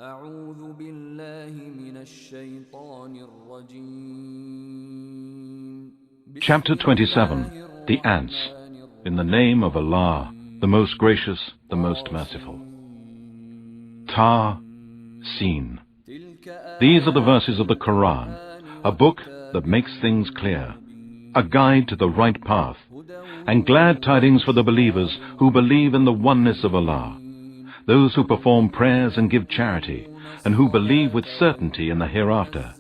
أعوذ بالله من الشيطان الرجيم. Chapter 27. The Ants. In the name of Allah, the most gracious, the most merciful. Ta, Sin. These are the verses of the Quran, a book that makes things clear, a guide to the right path, and glad tidings for the believers who believe in the oneness of Allah, those who perform prayers and give charity, and who believe with certainty in the hereafter.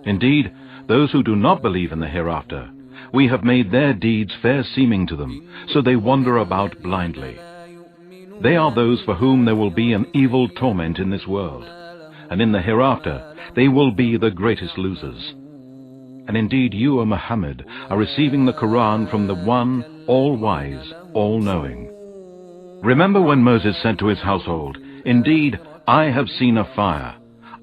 Indeed, those who do not believe in the hereafter, we have made their deeds fair seeming to them, so they wander about blindly. They are those for whom there will be an evil torment in this world, and in the hereafter they will be the greatest losers. And indeed you, O Muhammad, are receiving the Quran from the One, all-wise, all-knowing. Remember when Moses said to his household, "Indeed, I have seen a fire.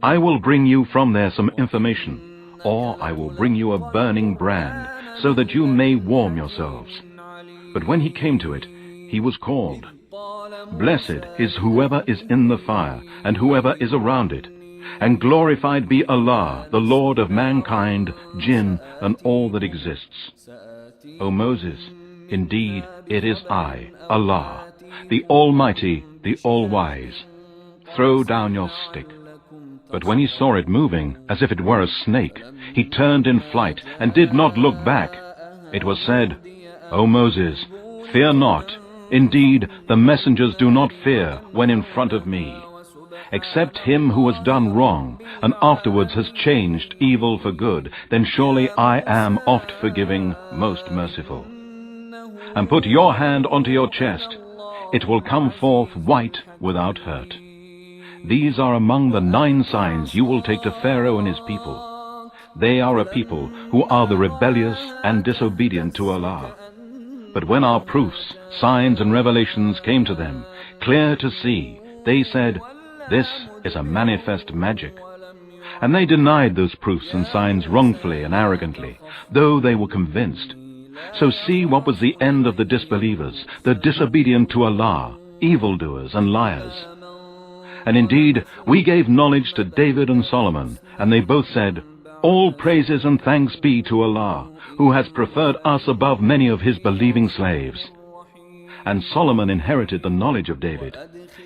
I will bring you from there some information, or I will bring you a burning brand, so that you may warm yourselves." But when he came to it, he was called. Blessed is whoever is in the fire, and whoever is around it. And glorified be Allah, the Lord of mankind, jinn, and all that exists. O Moses, indeed it is I, Allah, the Almighty, the All-Wise. Throw down your stick. But when he saw it moving, as if it were a snake, he turned in flight and did not look back. It was said, "O Moses, fear not. Indeed, the messengers do not fear when in front of me, except him who has done wrong, and afterwards has changed evil for good. Then surely I am oft forgiving, most merciful." And put your hand onto your chest. It will come forth white without hurt. These are among the 9 signs you will take to Pharaoh and his people. They are a people who are the rebellious and disobedient to Allah. But when our proofs, signs and revelations came to them, clear to see, they said, "This is a manifest magic." And they denied those proofs and signs wrongfully and arrogantly, though they were convinced. So see what was the end of the disbelievers, the disobedient to Allah, evildoers and liars. And indeed, we gave knowledge to David and Solomon, and they both said, "All praises and thanks be to Allah, who has preferred us above many of his believing slaves." And Solomon inherited the knowledge of David.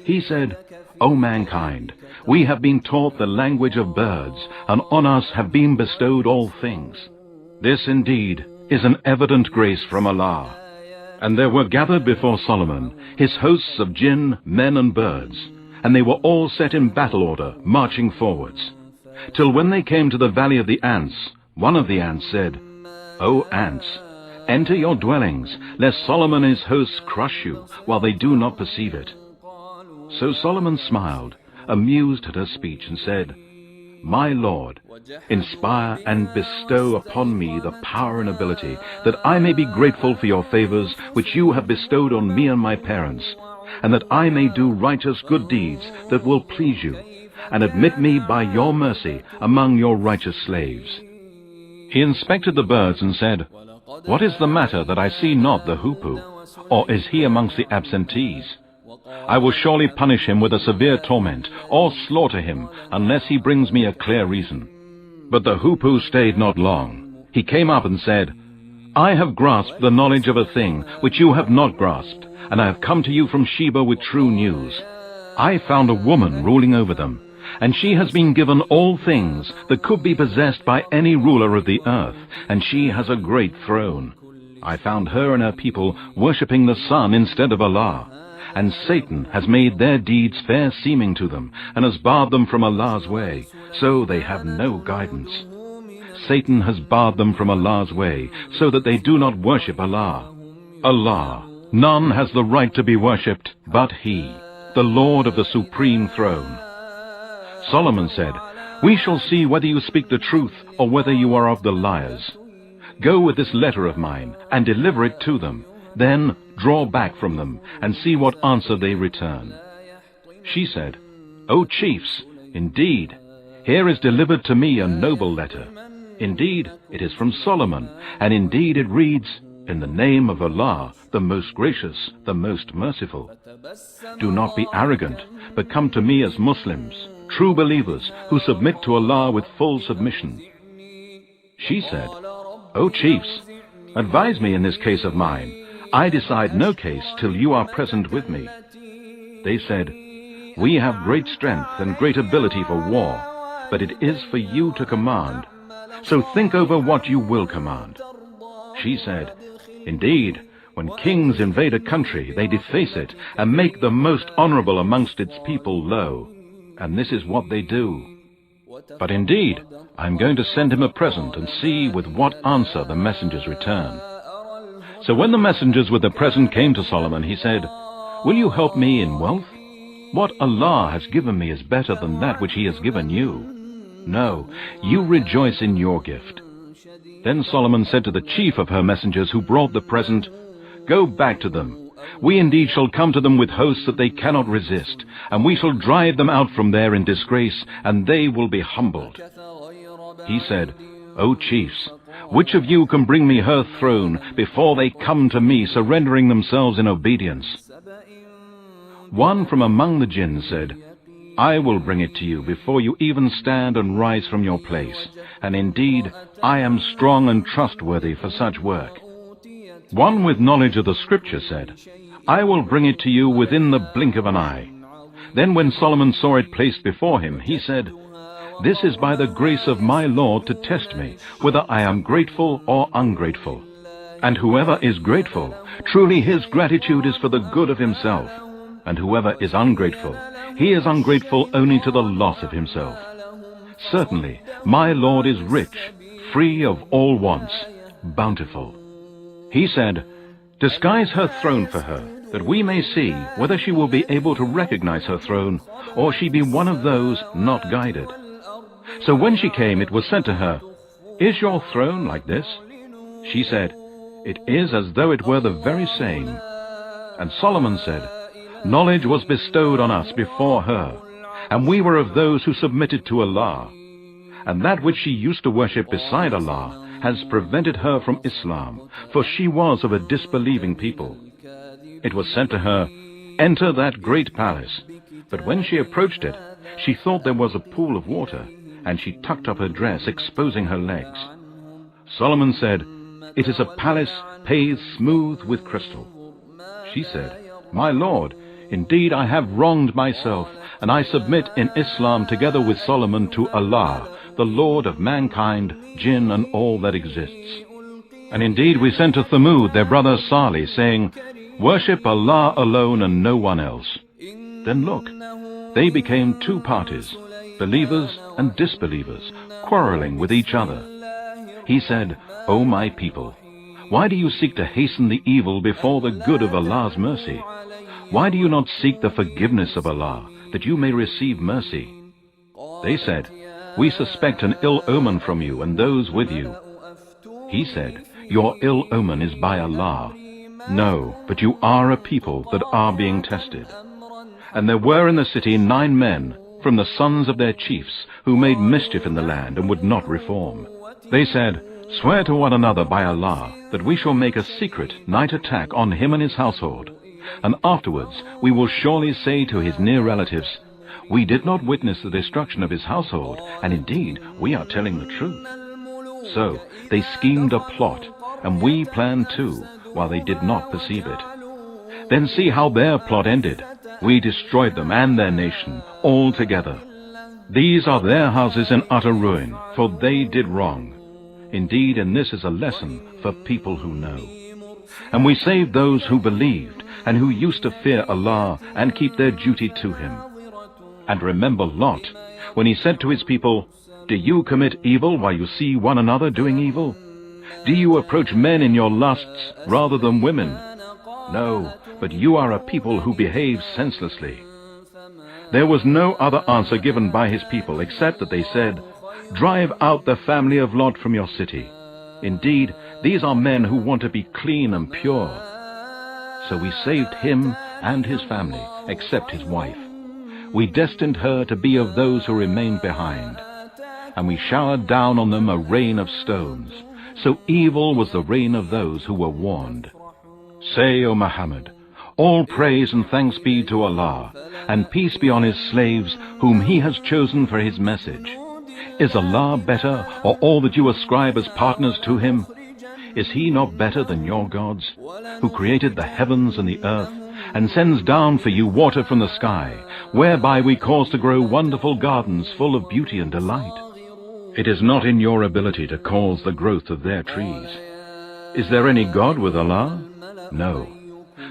He said, "O mankind, we have been taught the language of birds, and on us have been bestowed all things. This indeed is an evident grace from Allah." And there were gathered before Solomon his hosts of jinn, men and birds, and they were all set in battle order, marching forwards. Till when they came to the valley of the ants, one of the ants said, "O ants, enter your dwellings, lest Solomon and his hosts crush you, while they do not perceive it." So Solomon smiled, amused at her speech, and said, "My Lord, inspire and bestow upon me the power and ability, that I may be grateful for your favors which you have bestowed on me and my parents, and that I may do righteous good deeds that will please you, and admit me by your mercy among your righteous slaves." He inspected the birds and said, "What is the matter that I see not the hoopoe? Or is he amongst the absentees? I will surely punish him with a severe torment, or slaughter him, unless he brings me a clear reason." But the hoopoe stayed not long. He came up and said, "I have grasped the knowledge of a thing which you have not grasped, and I have come to you from Sheba with true news. I found a woman ruling over them, and she has been given all things that could be possessed by any ruler of the earth, and she has a great throne. I found her and her people worshipping the sun instead of Allah, and Satan has made their deeds fair seeming to them, and has barred them from Allah's way, so they have no guidance. Satan has barred them from Allah's way, so that they do not worship Allah. Allah, none has the right to be worshipped but He, the Lord of the supreme throne." Solomon said, "We shall see whether you speak the truth or whether you are of the liars. Go with this letter of mine and deliver it to them. Then draw back from them and see what answer they return." She said, "O chiefs, indeed, here is delivered to me a noble letter. Indeed, it is from Solomon, and indeed it reads, 'In the name of Allah, the most gracious, the most merciful.' Do not be arrogant, but come to me as Muslims, true believers who submit to Allah with full submission. She said, O chiefs, advise me in this case of mine. I decide no case till you are present with me. They said, We have great strength and great ability for war, but it is for you to command. So think over what you will command. She said, Indeed, when kings invade a country, they deface it and make the most honorable amongst its people low. And this is what they do. But indeed, I am going to send him a present and see with what answer the messengers return. So when the messengers with the present came to Solomon, he said, Will you help me in wealth? What Allah has given me is better than that which He has given you. No, you rejoice in your gift. Then Solomon said to the chief of her messengers who brought the present, Go back to them. We indeed shall come to them with hosts that they cannot resist, and we shall drive them out from there in disgrace, and they will be humbled. He said, O chiefs, which of you can bring me her throne before they come to me, surrendering themselves in obedience? One from among the jinn said, I will bring it to you before you even stand and rise from your place, and indeed I am strong and trustworthy for such work. One with knowledge of the scripture said, I will bring it to you within the blink of an eye. Then when Solomon saw it placed before him, he said, This is by the grace of my Lord to test me, whether I am grateful or ungrateful. And whoever is grateful, truly his gratitude is for the good of himself. And whoever is ungrateful, he is ungrateful only to the loss of himself. Certainly, my Lord is rich, free of all wants, bountiful. He said, Disguise her throne for her, that we may see whether she will be able to recognize her throne, or she be one of those not guided. So when she came, it was said to her, Is your throne like this? She said, It is as though it were the very same. And Solomon said, Knowledge was bestowed on us before her, and we were of those who submitted to Allah. And that which she used to worship beside Allah has prevented her from Islam, for she was of a disbelieving people. It was said to her, Enter that great palace. But when she approached it, she thought there was a pool of water, and she tucked up her dress, exposing her legs. Solomon said, It is a palace paved smooth with crystal. She said, My Lord, indeed I have wronged myself, and I submit in Islam together with Solomon to Allah, the Lord of mankind, jinn, and all that exists. And indeed we sent to Thamud their brother Salih, saying, Worship Allah alone and no one else. Then look, they became two parties, believers and disbelievers, quarreling with each other. He said, O my people, why do you seek to hasten the evil before the good of Allah's mercy? Why do you not seek the forgiveness of Allah, that you may receive mercy? They said, We suspect an ill omen from you and those with you. He said, Your ill omen is by Allah. No, but you are a people that are being tested. And there were in the city 9 men from the sons of their chiefs who made mischief in the land and would not reform. They said, Swear to one another by Allah that we shall make a secret night attack on him and his household, and afterwards we will surely say to his near relatives, We did not witness the destruction of his household, and indeed we are telling the truth. So they schemed a plot, and we planned too, while they did not perceive it. Then see how their plot ended. We destroyed them and their nation altogether. These are their houses in utter ruin, for they did wrong. Indeed, and this is a lesson for people who know. And we saved those who believed, and who used to fear Allah and keep their duty to Him. And remember Lot, when he said to his people, Do you commit evil while you see one another doing evil? Do you approach men in your lusts rather than women? No, but you are a people who behave senselessly. There was no other answer given by his people except that they said, Drive out the family of Lot from your city. Indeed, these are men who want to be clean and pure. So we saved him and his family, except his wife. We destined her to be of those who remained behind. And we showered down on them a rain of stones. So evil was the rain of those who were warned. Say, O Muhammad, All praise and thanks be to Allah, and peace be on His slaves whom He has chosen for His message. Is Allah better, or all that you ascribe as partners to Him? Is He not better than your gods, who created the heavens and the earth, and sends down for you water from the sky, whereby we cause to grow wonderful gardens full of beauty and delight? It is not in your ability to cause the growth of their trees. Is there any God with Allah? No.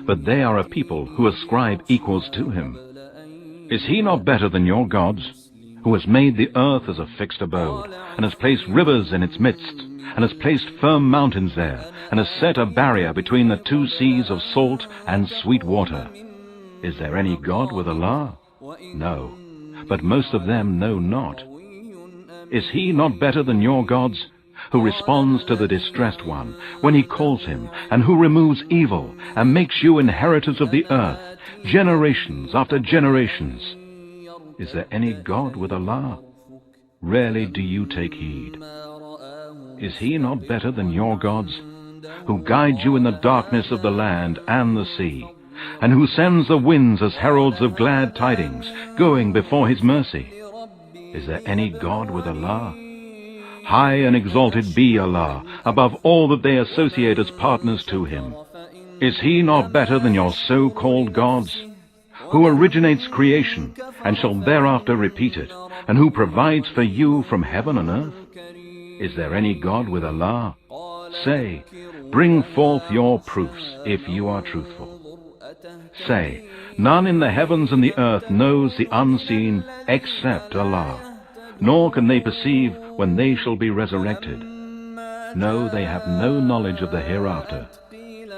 But they are a people who ascribe equals to Him. Is He not better than your gods, who has made the earth as a fixed abode, and has placed rivers in its midst, and has placed firm mountains there, and has set a barrier between the two seas of salt and sweet water? Is there any God with Allah? No, but most of them know not. Is He not better than your gods, who responds to the distressed one when he calls him, and who removes evil and makes you inheritors of the earth, generations after generations? Is there any God with Allah? Rarely do you take heed. Is He not better than your gods, who guides you in the darkness of the land and the sea, and who sends the winds as heralds of glad tidings, going before His mercy? Is there any God with Allah? High and exalted be Allah above all that they associate as partners to Him. Is He not better than your so-called gods, who originates creation and shall thereafter repeat it, and who provides for you from heaven and earth? Is there any God with Allah? Say, bring forth your proofs if you are truthful. Say, none in the heavens and the earth knows the unseen except Allah, nor can they perceive when they shall be resurrected. No, they have no knowledge of the hereafter.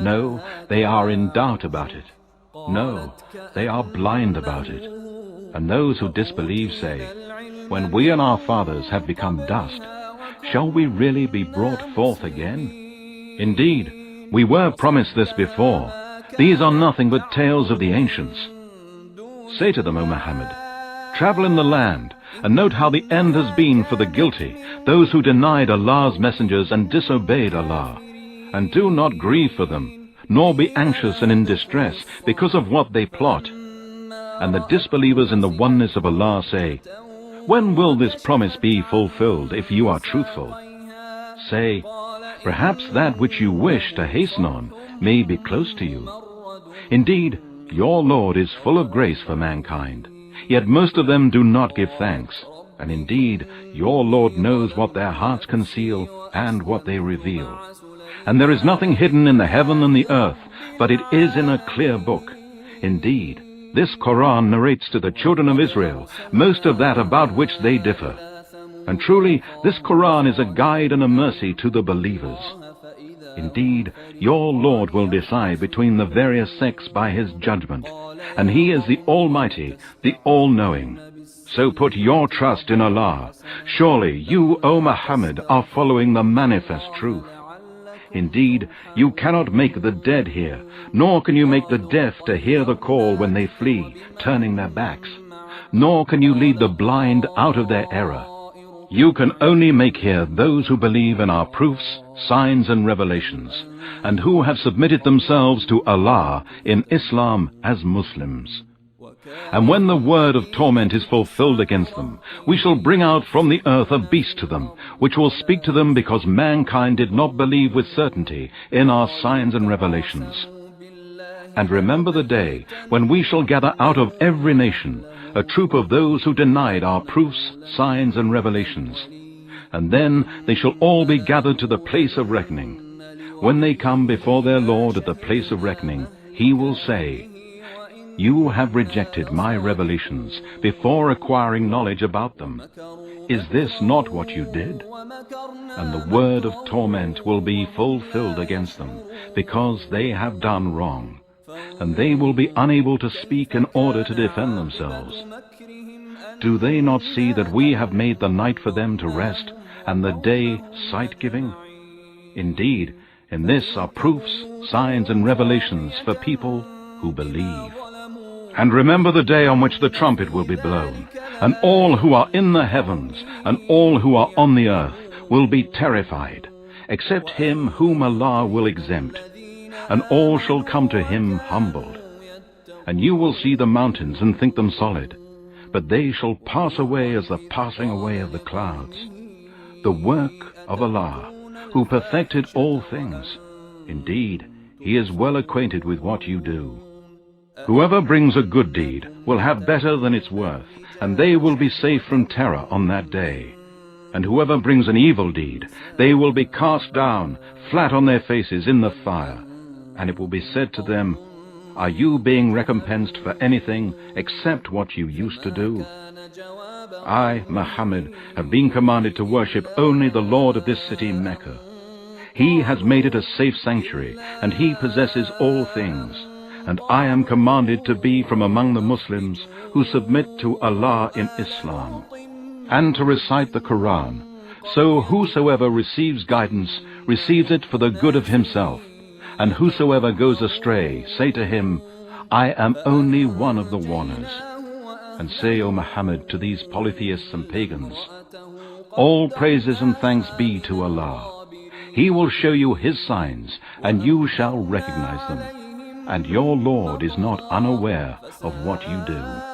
No, they are in doubt about it. No, they are blind about it. And those who disbelieve say, when we and our fathers have become dust, shall we really be brought forth again? Indeed, we were promised this before. These are nothing but tales of the ancients. Say to them, O Muhammad, travel in the land, and note how the end has been for the guilty, those who denied Allah's messengers and disobeyed Allah. And do not grieve for them, nor be anxious and in distress because of what they plot. And the disbelievers in the oneness of Allah say, when will this promise be fulfilled if you are truthful? Say, perhaps that which you wish to hasten on may be close to you. Indeed, your Lord is full of grace for mankind. Yet most of them do not give thanks. And indeed, your Lord knows what their hearts conceal and what they reveal. And there is nothing hidden in the heaven and the earth, but it is in a clear book. Indeed, this Quran narrates to the children of Israel most of that about which they differ. And truly, this Quran is a guide and a mercy to the believers. Indeed, your Lord will decide between the various sects by His judgment, and He is the Almighty, the All-Knowing. So put your trust in Allah. Surely you, O Muhammad, are following the manifest truth. Indeed, you cannot make the dead hear, nor can you make the deaf to hear the call when they flee, turning their backs. Nor can you lead the blind out of their error. You can only make hear those who believe in our proofs, signs and revelations, and who have submitted themselves to Allah in Islam as Muslims. And when the word of torment is fulfilled against them, we shall bring out from the earth a beast to them, which will speak to them because mankind did not believe with certainty in our signs and revelations. And remember the day when we shall gather out of every nation a troop of those who denied our proofs, signs and revelations. And then they shall all be gathered to the place of reckoning. When they come before their Lord at the place of reckoning, He will say, you have rejected my revelations before acquiring knowledge about them. Is this not what you did? And the word of torment will be fulfilled against them, because they have done wrong, and they will be unable to speak in order to defend themselves. Do they not see that we have made the night for them to rest, and the day sight-giving? Indeed, in this are proofs, signs, and revelations for people who believe. And remember the day on which the trumpet will be blown, and all who are in the heavens and all who are on the earth will be terrified, except him whom Allah will exempt, and all shall come to Him humbled. and you will see the mountains and think them solid, but they shall pass away as the passing away of the clouds. The work of Allah, who perfected all things. Indeed, He is well acquainted with what you do. Whoever brings a good deed will have better than its worth, and they will be safe from terror on that day. And whoever brings an evil deed, they will be cast down, flat on their faces in the fire. And it will be said to them, are you being recompensed for anything except what you used to do? I, Muhammad, have been commanded to worship only the Lord of this city, Mecca. He has made it a safe sanctuary, and He possesses all things. And I am commanded to be from among the Muslims who submit to Allah in Islam, and to recite the Quran. So whosoever receives guidance receives it for the good of himself, and whosoever goes astray, say to him, I am only one of the warners. And say, O Muhammad, to these polytheists and pagans, all praises and thanks be to Allah. He will show you His signs, and you shall recognize them. And your Lord is not unaware of what you do.